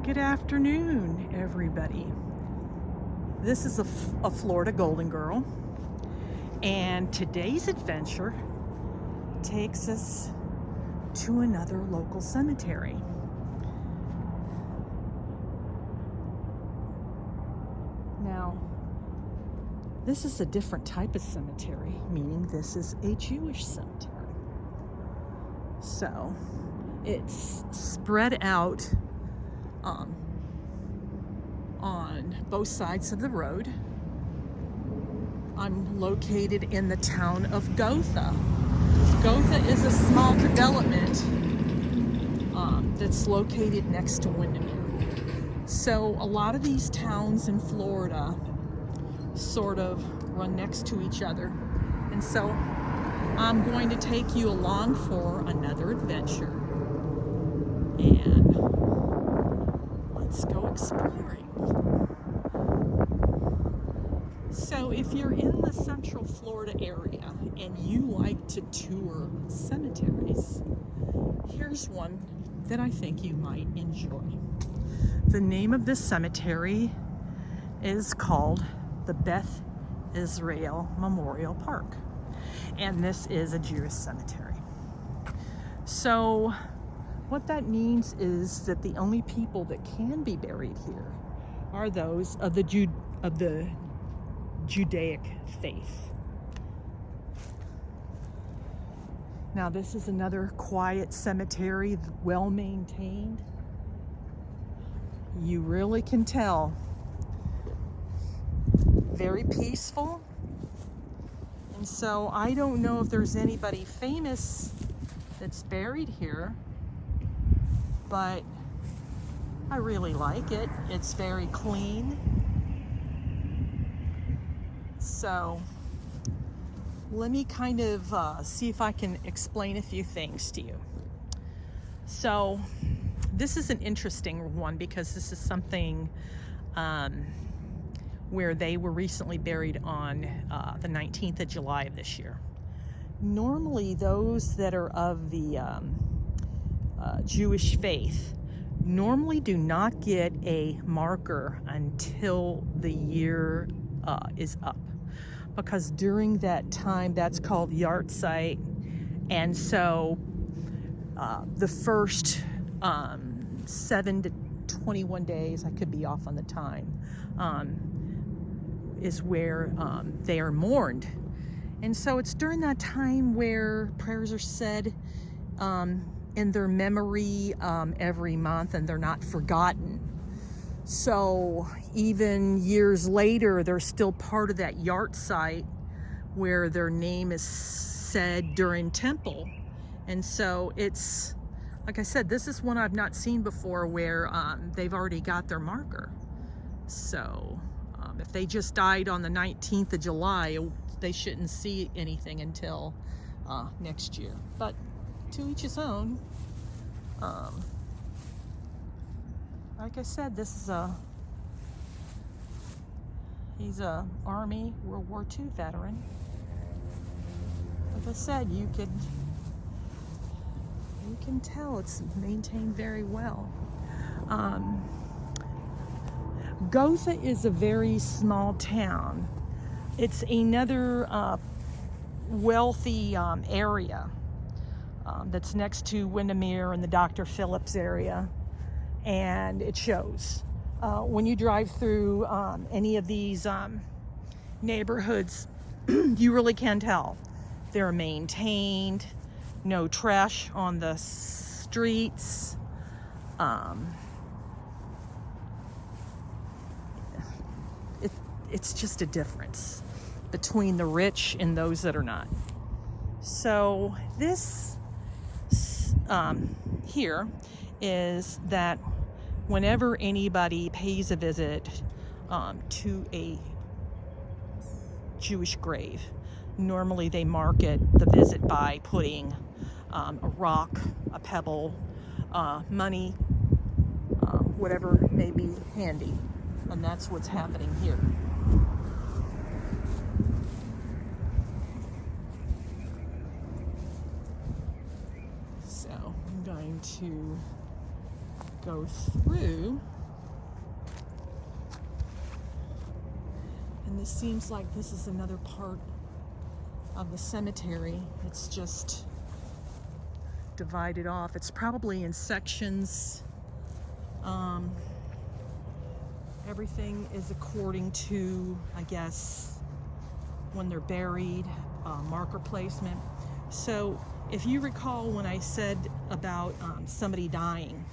Good afternoon, everybody. This is a Florida Golden Girl, and today's adventure takes us to another local cemetery. Now, this is a different type of cemetery, meaning this is a Jewish cemetery. So, it's spread out on both sides of the road. I'm located in the town of Gotha. Gotha is a small development that's located next to Windermere. So a lot of these towns in Florida sort of run next to each other. And so I'm going to take you along for another adventure. And let's go exploring. So if you're in the Central Florida area and you like to tour cemeteries, here's one that I think you might enjoy. The name of this cemetery is called the Beth Israel Memorial Park, and this is a Jewish cemetery. So what that means is that the only people that can be buried here are those of the Judaic faith. Now, this is another quiet cemetery, well maintained. You really can tell. Very peaceful. And so I don't know if there's anybody famous that's buried here, but I really like it. It's very clean. So let me kind of see if I can explain a few things to you. So this is an interesting one because this is something where they were recently buried on the 19th of July of this year. Normally those that are of the Jewish faith normally do not get a marker until the year is up, because during that time, that's called yahrzeit, and so the first 7 to 21 days, I could be off on the time, is where they are mourned. And so it's during that time where prayers are said in their memory every month, and they're not forgotten. So even years later, they're still part of that yahrzeit where their name is said during temple. And so it's, like I said, this is one I've not seen before where they've already got their marker. So if they just died on the 19th of July, they shouldn't see anything until next year. But to each his own. Like I said, this is he's a Army World War II veteran. Like I said, you can tell it's maintained very well. Gotha is a very small town. It's another wealthy area that's next to Windermere and the Dr. Phillips area. And it shows. When you drive through any of these neighborhoods, you really can tell. They're maintained, no trash on the streets. It's just a difference between the rich and those that are not. So this here is that whenever anybody pays a visit to a Jewish grave, normally they mark it, the visit, by putting a rock, a pebble, money, whatever may be handy. And that's what's happening here. So I'm going to go through And this seems like this is another part of the cemetery. It's just divided off. It's probably in sections. Everything is according to, I guess, when they're buried, marker placement. So if you recall when I said about somebody dying,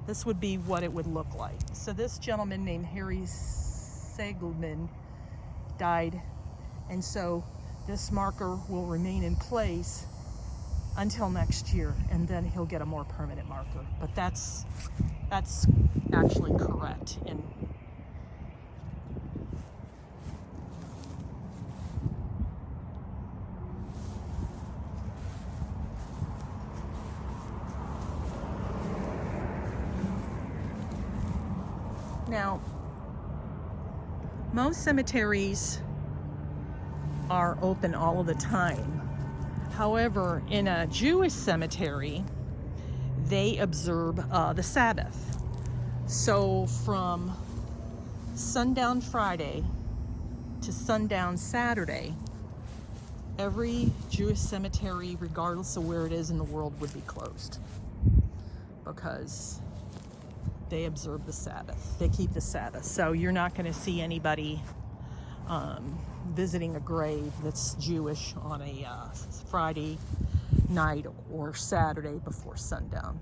this would be what it would look like. So this gentleman named Harry Segelman died, and so this marker will remain in place until next year, and then he'll get a more permanent marker. But that's actually correct. And now, most cemeteries are open all of the time. However, in a Jewish cemetery, they observe the Sabbath. So from sundown Friday to sundown Saturday, every Jewish cemetery, regardless of where it is in the world, would be closed because they observe the Sabbath. They keep the Sabbath. So you're not going to see anybody visiting a grave that's Jewish on a Friday night or Saturday before sundown.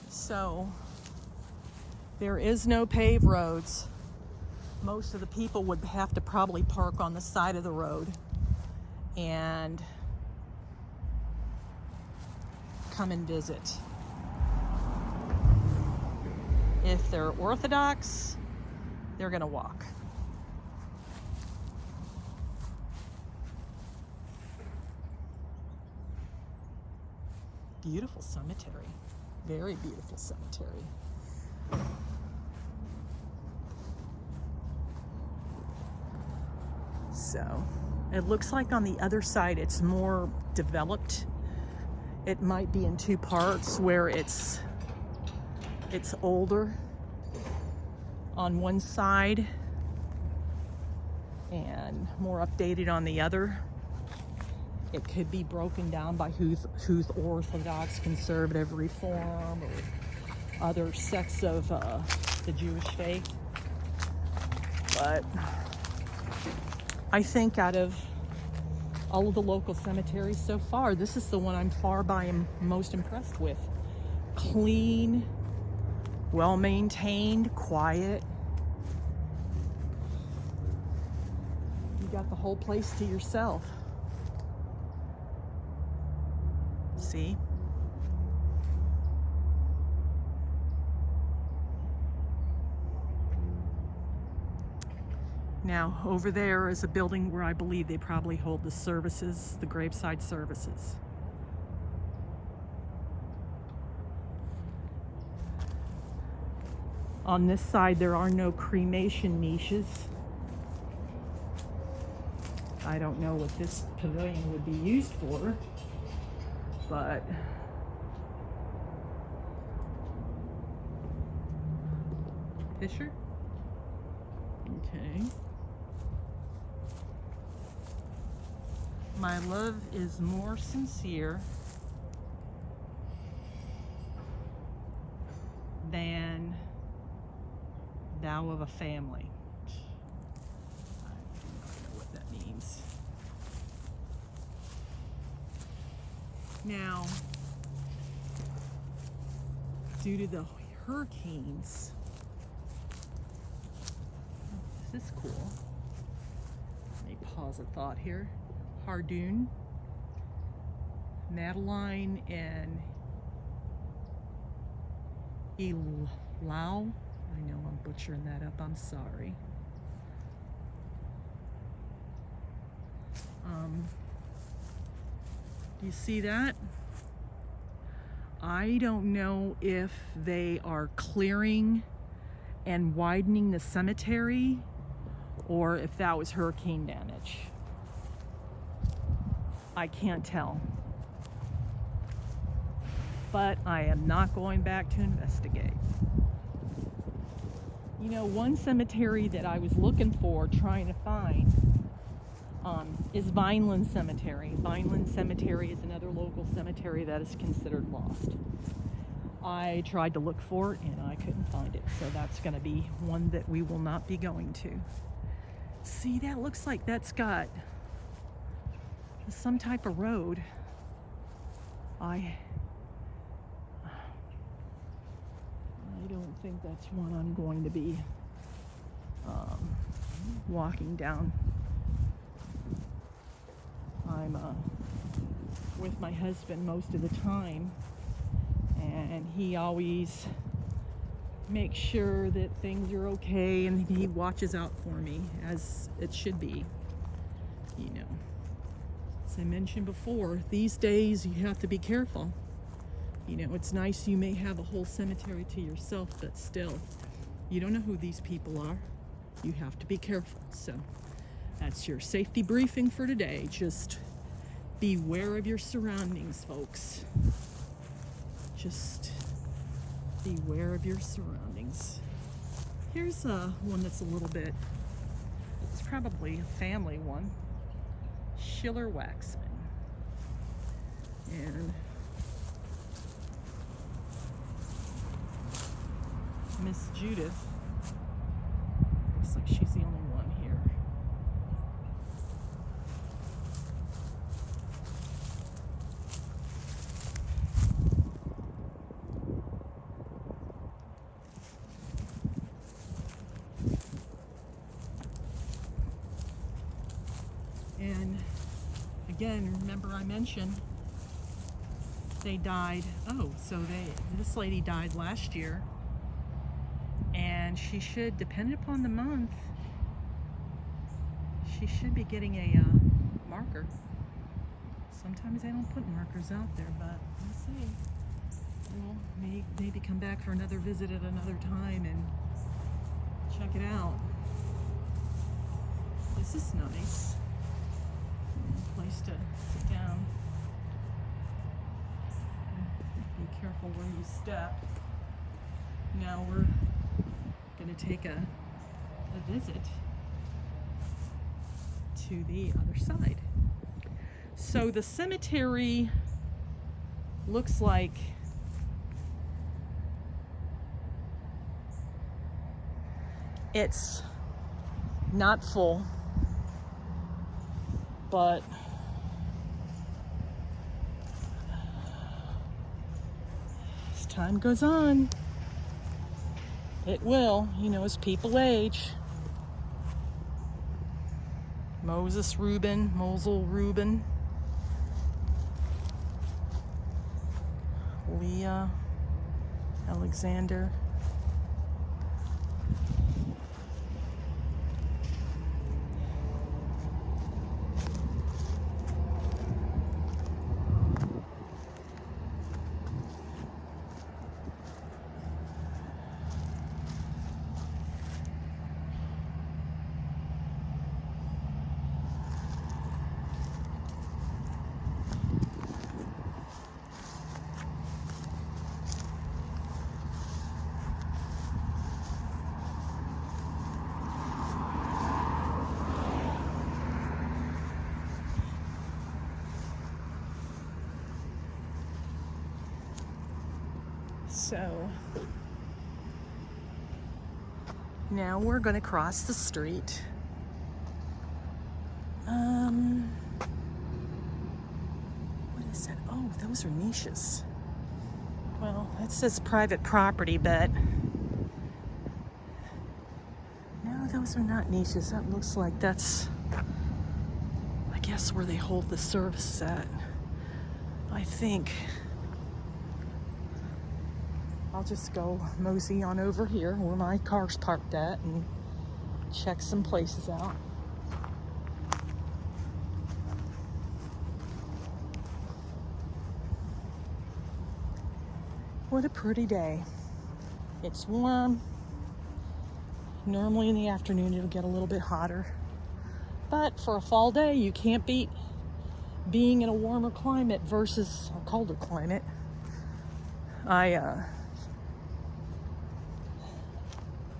So there is no paved roads. Most of the people would have to probably park on the side of the road and come and visit. If they're Orthodox, they're going to walk. Beautiful cemetery. Very beautiful cemetery. So it looks like on the other side it's more developed. It might be in two parts where it's older on one side and more updated on the other. It could be broken down by who's Orthodox, Conservative, Reform, or other sects of the Jewish faith. But I think out of all of the local cemeteries so far, this is the one I'm far by and most impressed with. Clean, well-maintained, quiet. You got the whole place to yourself. See? Now, over there is a building where I believe they probably hold the services, the graveside services. On this side, there are no cremation niches. I don't know what this pavilion would be used for, but Fisher? Okay. My love is more sincere than thou of a family. I do not know what that means. Now, due to the hurricanes, this is cool. Let me pause a thought here. Hardoon, Madeline, and Elau. I know I'm butchering that up. I'm sorry. Do you see that? I don't know if they are clearing and widening the cemetery or if that was hurricane damage. I can't tell. But I am not going back to investigate. You know, one cemetery that I was looking for, trying to find, is Vineland Cemetery. Vineland Cemetery is another local cemetery that is considered lost. I tried to look for it and I couldn't find it, so that's going to be one that we will not be going to. See, that looks like that's got some type of road. I don't think that's one I'm going to be walking down. I'm with my husband most of the time, and he always makes sure that things are okay, and he watches out for me, as it should be. You know, as I mentioned before, these days you have to be careful. You know, it's nice you may have a whole cemetery to yourself, but still, you don't know who these people are. You have to be careful. So that's your safety briefing for today. Just beware of your surroundings, folks. Just beware of your surroundings. Here's one that's a little bit, it's probably a family one. Schiller Waxman. And Miss Judith, looks like she's the only one here. And again, remember I mentioned they died. Oh, so this lady died last year. And she should, depending upon the month, she should be getting a marker. Sometimes they don't put markers out there, but we'll see. We'll maybe come back for another visit at another time and check it out. This is nice. Place to sit down. Be careful where you step. Now we're going to take a visit to the other side. So the cemetery looks like it's not full, but as time goes on, it will, you know, as people age. Moses Reuben, Mosel Reuben, Leah, Alexander. So now we're going to cross the street. What is that? Oh, those are niches. Well, it says private property, but no, those are not niches. That looks like that's, I guess, where they hold the service at. I think I'll just go mosey on over here where my car's parked at and check some places out. What a pretty day. It's warm. Normally in the afternoon it'll get a little bit hotter. But for a fall day, you can't beat being in a warmer climate versus a colder climate. I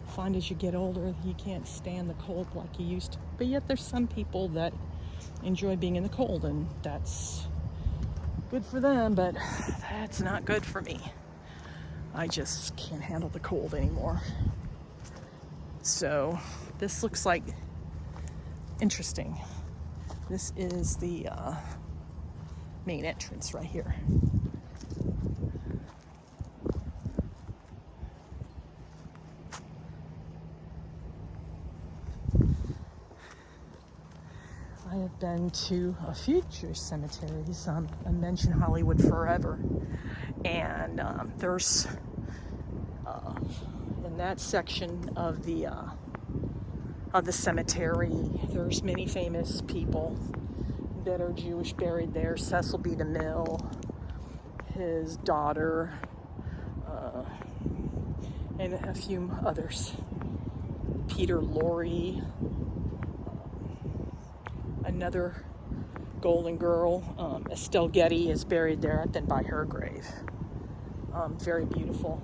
find as you get older, you can't stand the cold like you used to. But yet there's some people that enjoy being in the cold, and that's good for them, but that's not good for me. I just can't handle the cold anymore. So this looks like interesting. This is the main entrance right here. I have been to a few Jewish cemeteries. I mentioned Hollywood Forever, and there's in that section of the cemetery, there's many famous people that are Jewish buried there. Cecil B. DeMille, his daughter, and a few others. Peter Lorre, another Golden Girl, Estelle Getty is buried there. I've been by her grave. Very beautiful.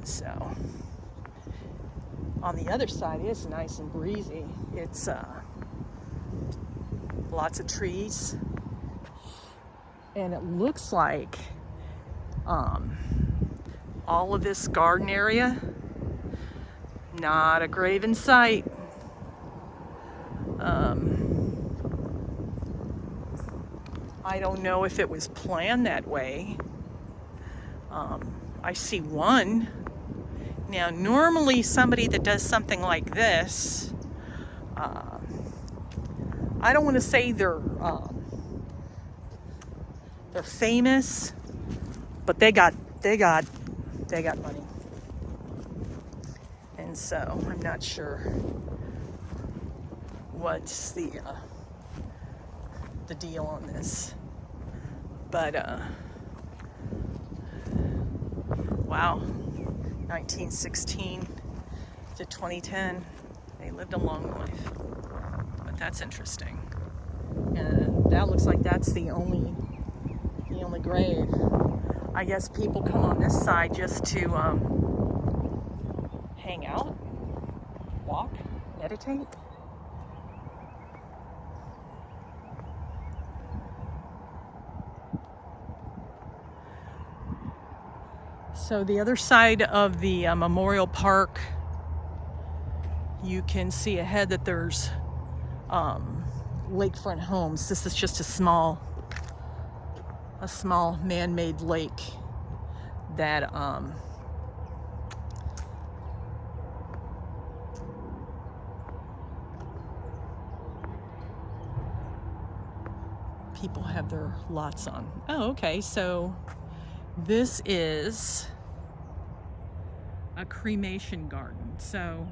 So, on the other side, it's nice and breezy. It's lots of trees, and it looks like all of this garden area, not a grave in sight. I don't know if it was planned that way. I see one. Now, normally somebody that does something like this, I don't want to say they're famous, but they got money. And so I'm not sure what's the deal on this, but wow, 1916 to 2010, they lived a long life. But that's interesting, and that looks like that's the only grave. I guess people come on this side just to hang out, walk, meditate. So the other side of the Memorial Park, you can see ahead that there's lakefront homes. This is just a small man-made lake that people have their lots on. Oh, okay, so this is a cremation garden. So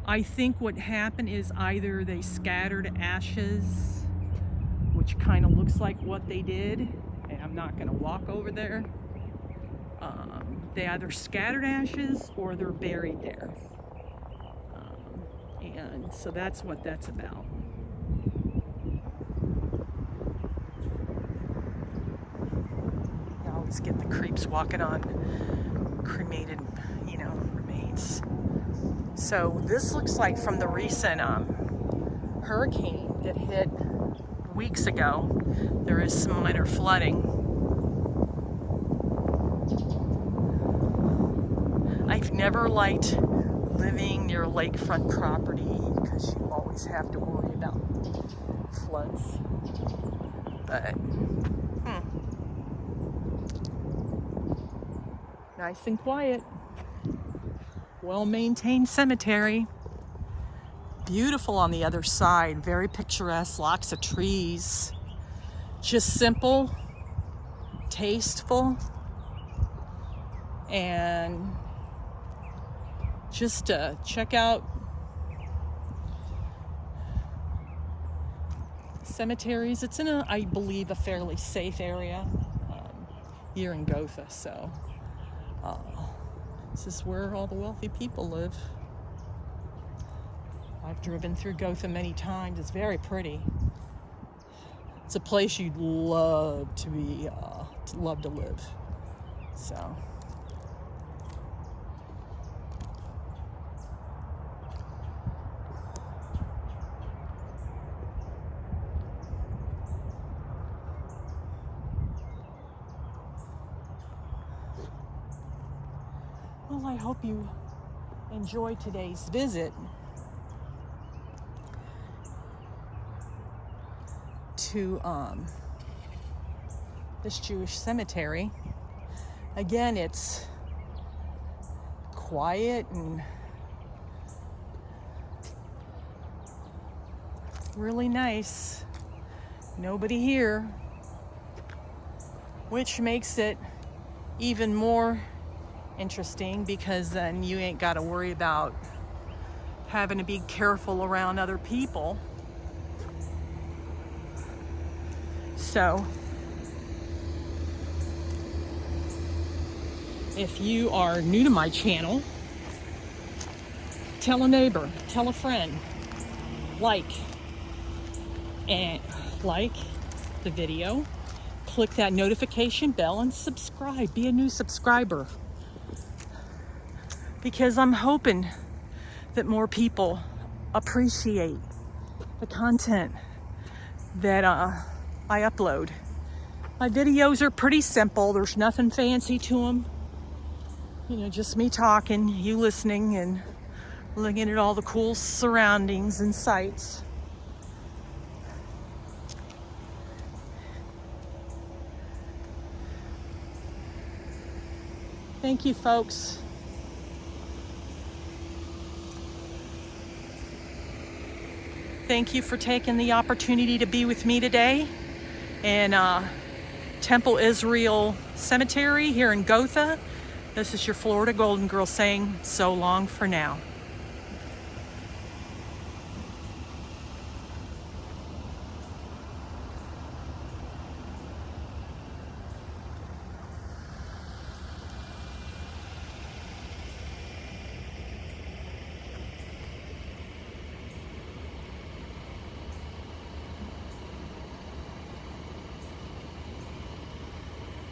I think what happened is either they scattered ashes, which kind of looks like what they did, and I'm not going to walk over there. They either scattered ashes or they're buried there, and so that's what that's about. Now let's get the creeps walking on cremated, remains. So this looks like from the recent hurricane that hit weeks ago. There is some minor flooding. I've never liked living near lakefront property because you always have to worry about floods. But nice and quiet. Well-maintained cemetery. Beautiful on the other side. Very picturesque. Lots of trees. Just simple, tasteful, and just check out cemeteries. It's in I believe, a fairly safe area. here in Gotha. So this is where all the wealthy people live. I've driven through Gotha many times. It's very pretty. It's a place you'd love to be, love to live. So. Well, I hope you enjoyed today's visit to this Jewish cemetery. Again, it's quiet and really nice. Nobody here, which makes it even more interesting, because then you ain't got to worry about having to be careful around other people. So if you are new to my channel, tell a neighbor, tell a friend, like the video, click that notification bell and subscribe. Be a new subscriber, because I'm hoping that more people appreciate the content that I upload. My videos are pretty simple. There's nothing fancy to them. You know, just me talking, you listening, and looking at all the cool surroundings and sights. Thank you, folks. Thank you for taking the opportunity to be with me today in Temple Israel Cemetery here in Gotha. This is your Florida Golden Girl saying so long for now.